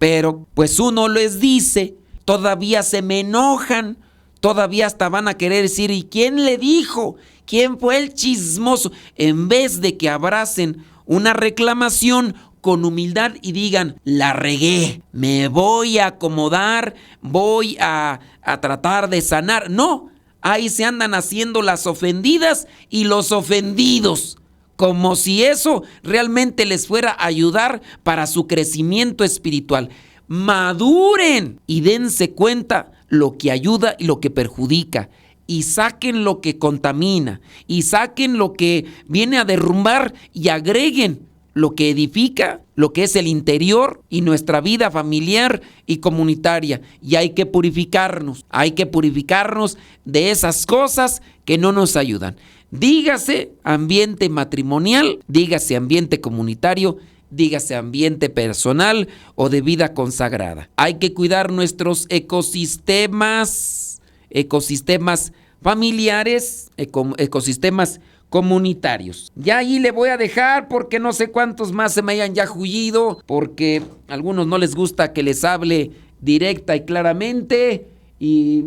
Pero pues uno les dice, todavía se me enojan, todavía hasta van a querer decir, ¿y quién le dijo? ¿Quién fue el chismoso? En vez de que abracen una reclamación con humildad y digan, la regué, me voy a acomodar, voy a tratar de sanar. No, ahí se andan haciendo las ofendidas y los ofendidos, como si eso realmente les fuera a ayudar para su crecimiento espiritual. Maduren y dense cuenta lo que ayuda y lo que perjudica, y saquen lo que contamina, y saquen lo que viene a derrumbar y agreguen lo que edifica, lo que es el interior y nuestra vida familiar y comunitaria. Y hay que purificarnos de esas cosas que no nos ayudan. Dígase ambiente matrimonial, dígase ambiente comunitario, dígase ambiente personal o de vida consagrada. Hay que cuidar nuestros ecosistemas familiares, ecosistemas comunitarios. Ya ahí le voy a dejar porque no sé cuántos más se me hayan ya juido, porque a algunos no les gusta que les hable directa y claramente y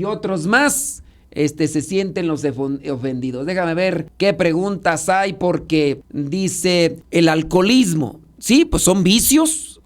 otros más se sienten los ofendidos. Déjame ver qué preguntas hay, porque dice el alcoholismo. Sí, pues son vicios.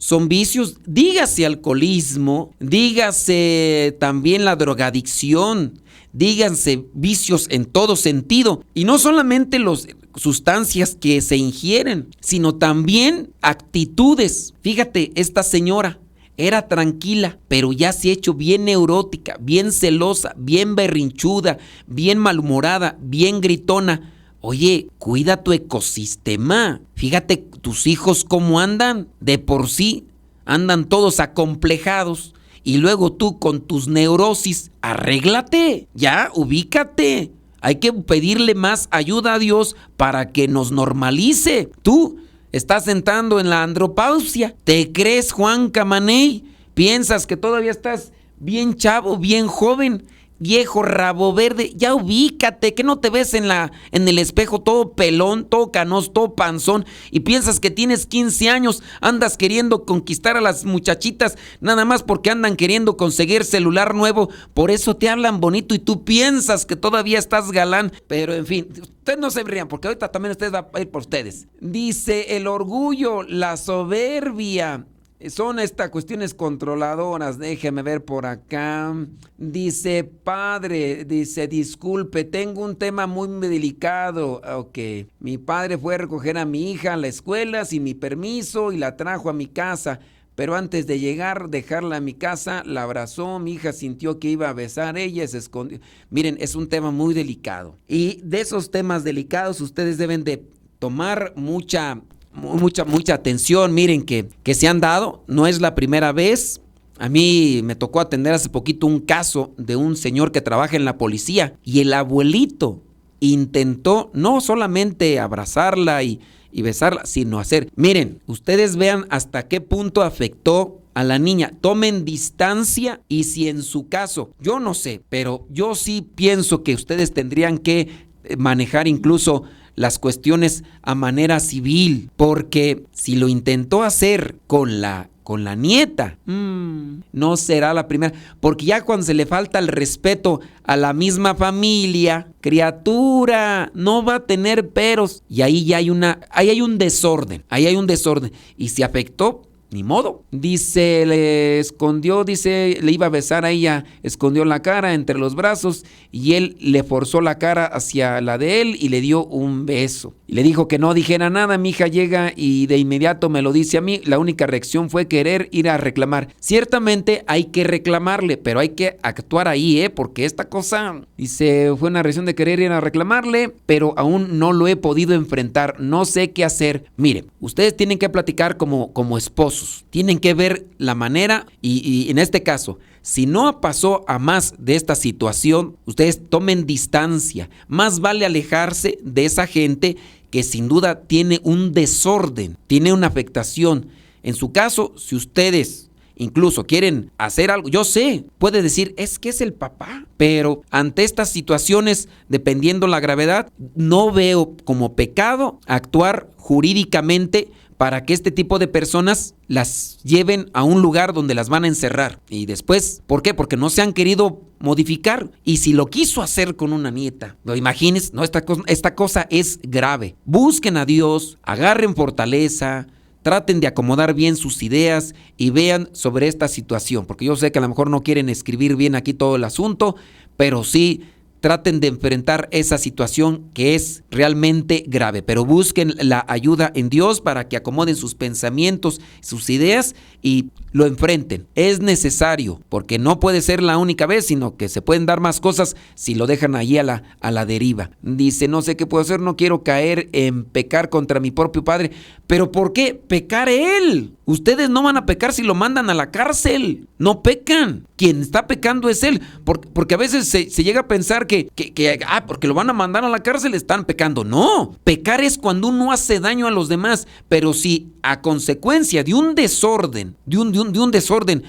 Dígase alcoholismo, dígase también la drogadicción, díganse vicios en todo sentido. Y no solamente las sustancias que se ingieren, sino también actitudes. Fíjate, esta señora era tranquila, pero ya se ha hecho bien neurótica, bien celosa, bien berrinchuda, bien malhumorada, bien gritona. Oye, cuida tu ecosistema. Fíjate tus hijos cómo andan. De por sí andan todos acomplejados. Y luego tú con tus neurosis, arréglate, ya, ubícate. Hay que pedirle más ayuda a Dios para que nos normalice. Tú estás entrando en la andropausia. ¿Te crees Juan Camaney? ¿Piensas que todavía estás bien chavo, bien joven? Viejo rabo verde, ya ubícate, que no te ves en el espejo todo pelón, todo canoso, todo panzón, y piensas que tienes 15 años, andas queriendo conquistar a las muchachitas, nada más porque andan queriendo conseguir celular nuevo, por eso te hablan bonito y tú piensas que todavía estás galán. Pero en fin, ustedes no se rían, porque ahorita también ustedes van a ir por ustedes. Dice, el orgullo, la soberbia son estas cuestiones controladoras. Déjeme ver por acá. Dice, padre, disculpe, tengo un tema muy delicado. Ok, mi padre fue a recoger a mi hija a la escuela sin mi permiso y la trajo a mi casa. Pero antes de llegar, dejarla a mi casa, la abrazó, mi hija sintió que iba a besar, ella se escondió. Miren, es un tema muy delicado. Y de esos temas delicados ustedes deben de tomar mucha atención. Miren que se han dado, no es la primera vez. A mí me tocó atender hace poquito un caso de un señor que trabaja en la policía y el abuelito intentó no solamente abrazarla y besarla, sino hacer. Miren, ustedes vean hasta qué punto afectó a la niña. Tomen distancia y si en su caso, yo no sé, pero yo sí pienso que ustedes tendrían que manejar incluso las cuestiones a manera civil, porque si lo intentó hacer con la nieta, no será la primera, porque ya cuando se le falta el respeto a la misma familia, criatura, no va a tener peros, y ahí ya hay un desorden, y se afectó. Ni modo. Dice, le iba a besar a ella, escondió la cara entre los brazos y él le forzó la cara hacia la de él y le dio un beso. Y le dijo que no dijera nada. Mi hija llega y de inmediato me lo dice a mí. La única reacción fue querer ir a reclamar. Ciertamente hay que reclamarle, pero hay que actuar ahí, porque esta cosa, dice, fue una reacción de querer ir a reclamarle, pero aún no lo he podido enfrentar. No sé qué hacer. Miren, ustedes tienen que platicar como esposos. Tienen que ver la manera y en este caso, si no pasó a más de esta situación, ustedes tomen distancia. Más vale alejarse de esa gente que sin duda tiene un desorden, tiene una afectación. En su caso, si ustedes incluso quieren hacer algo, yo sé, puede decir, es que es el papá, pero ante estas situaciones, dependiendo la gravedad, no veo como pecado actuar jurídicamente para que este tipo de personas las lleven a un lugar donde las van a encerrar. Y después, ¿por qué? Porque no se han querido modificar. Y si lo quiso hacer con una nieta, ¿lo imagines? No, esta cosa es grave. Busquen a Dios, agarren fortaleza, traten de acomodar bien sus ideas y vean sobre esta situación. Porque yo sé que a lo mejor no quieren escribir bien aquí todo el asunto, pero sí traten de enfrentar esa situación que es realmente grave, pero busquen la ayuda en Dios para que acomoden sus pensamientos, sus ideas y lo enfrenten. Es necesario, porque no puede ser la única vez, sino que se pueden dar más cosas si lo dejan ahí a la deriva. Dice, no sé qué puedo hacer, no quiero caer en pecar contra mi propio padre. ¿Pero por qué pecar él? Ustedes no van a pecar si lo mandan a la cárcel. No pecan. Quien está pecando es él, porque a veces se llega a pensar que porque lo van a mandar a la cárcel están pecando. No, pecar es cuando uno hace daño a los demás, pero si a consecuencia de un desorden, de un desorden,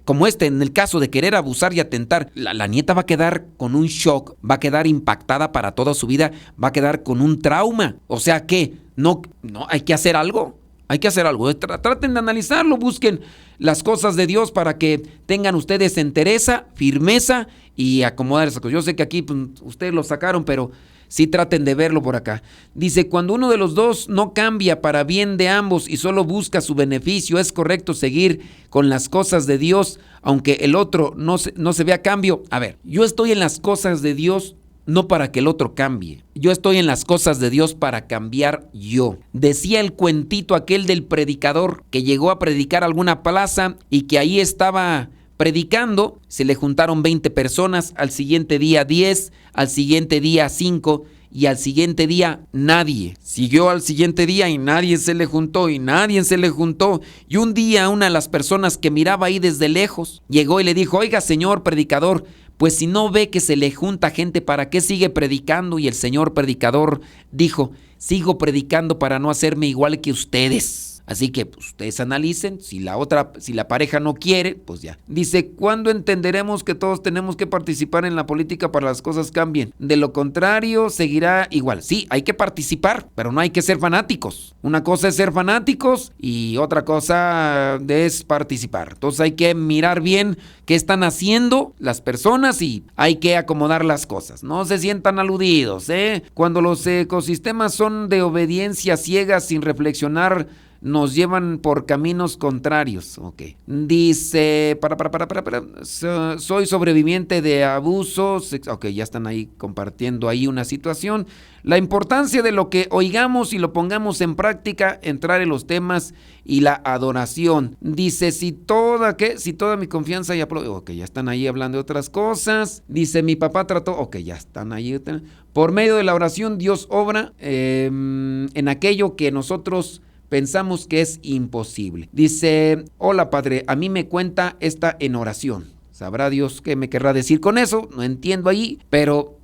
como en el caso de querer abusar y atentar, la nieta va a quedar con un shock, va a quedar impactada para toda su vida, va a quedar con un trauma. O sea que no hay que hacer algo. Hay que hacer algo. Traten de analizarlo, busquen las cosas de Dios para que tengan ustedes entereza, firmeza y acomodar esas cosas. Yo sé que aquí ustedes lo sacaron, pero sí traten de verlo por acá. Dice, cuando uno de los dos no cambia para bien de ambos y solo busca su beneficio, es correcto seguir con las cosas de Dios, aunque el otro no se vea cambio. A ver, yo estoy en las cosas de Dios no para que el otro cambie. Yo estoy en las cosas de Dios para cambiar yo. Decía el cuentito aquel del predicador que llegó a predicar a alguna plaza y que ahí estaba predicando, se le juntaron 20 personas, al siguiente día 10, al siguiente día 5 y al siguiente día nadie. Siguió al siguiente día y nadie se le juntó y nadie se le juntó. Y un día una de las personas que miraba ahí desde lejos llegó y le dijo, oiga señor predicador, pues si no ve que se le junta gente, ¿para qué sigue predicando? Y el señor predicador dijo, sigo predicando para no hacerme igual que ustedes. Así que ustedes analicen, si la pareja no quiere, pues ya. Dice, ¿cuándo entenderemos que todos tenemos que participar en la política para que las cosas cambien? De lo contrario, seguirá igual. Sí, hay que participar, pero no hay que ser fanáticos. Una cosa es ser fanáticos y otra cosa es participar. Entonces hay que mirar bien qué están haciendo las personas y hay que acomodar las cosas. No se sientan aludidos, ¿eh? Cuando los ecosistemas son de obediencia ciega sin reflexionar, nos llevan por caminos contrarios. Ok. Dice, soy sobreviviente de abusos. Ok, ya están ahí compartiendo ahí una situación. La importancia de lo que oigamos y lo pongamos en práctica, entrar en los temas y la adoración. Dice, si toda mi confianza y apoyo. Ok, ya están ahí hablando de otras cosas. Dice, mi papá trató. Ok, ya están ahí. Por medio de la oración, Dios obra en aquello que nosotros pensamos que es imposible. Dice, hola padre, a mí me cuenta esta en oración. Sabrá Dios qué me querrá decir con eso, no entiendo ahí, pero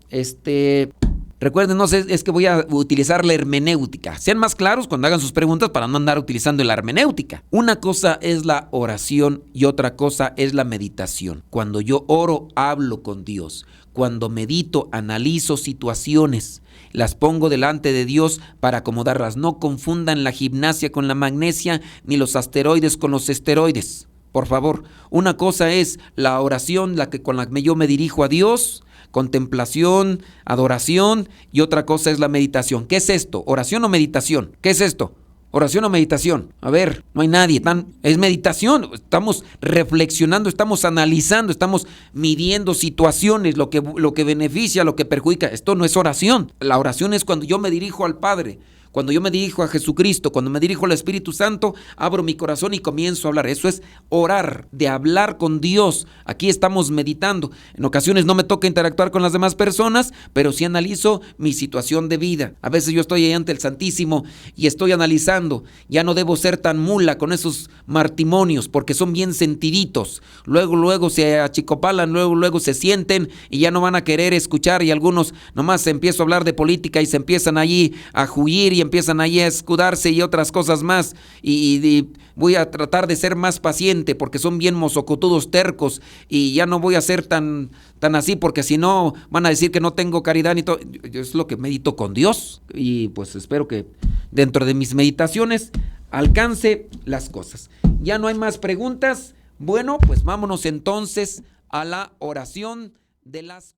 recuerden, no sé, es que voy a utilizar la hermenéutica. Sean más claros cuando hagan sus preguntas para no andar utilizando la hermenéutica. Una cosa es la oración y otra cosa es la meditación. Cuando yo oro, hablo con Dios. Cuando medito, analizo situaciones. Las pongo delante de Dios para acomodarlas. No confundan la gimnasia con la magnesia, ni los asteroides con los esteroides. Por favor, una cosa es la oración, con la que yo me dirijo a Dios, contemplación, adoración, y otra cosa es la meditación. ¿Qué es esto? ¿Oración o meditación? ¿Qué es esto? ¿Oración o meditación? A ver, no hay nadie. Es meditación. Estamos reflexionando, estamos analizando, estamos midiendo situaciones, lo que beneficia, lo que perjudica. Esto no es oración. La oración es cuando yo me dirijo al Padre. Cuando yo me dirijo a Jesucristo, cuando me dirijo al Espíritu Santo, abro mi corazón y comienzo a hablar. Eso es orar, de hablar con Dios. Aquí estamos meditando. En ocasiones no me toca interactuar con las demás personas, pero sí analizo mi situación de vida. A veces yo estoy ahí ante el Santísimo y estoy analizando. Ya no debo ser tan mula con esos martimonios porque son bien sentiditos. Luego se achicopalan, luego se sienten y ya no van a querer escuchar y algunos nomás empiezo a hablar de política y se empiezan allí a juir y empiezan ahí a escudarse y otras cosas más y voy a tratar de ser más paciente porque son bien mozocotudos, tercos y ya no voy a ser tan así porque si no van a decir que no tengo caridad ni todo. Yo es lo que medito con Dios y pues espero que dentro de mis meditaciones alcance las cosas. Ya no hay más preguntas. Bueno, pues vámonos entonces a la oración de las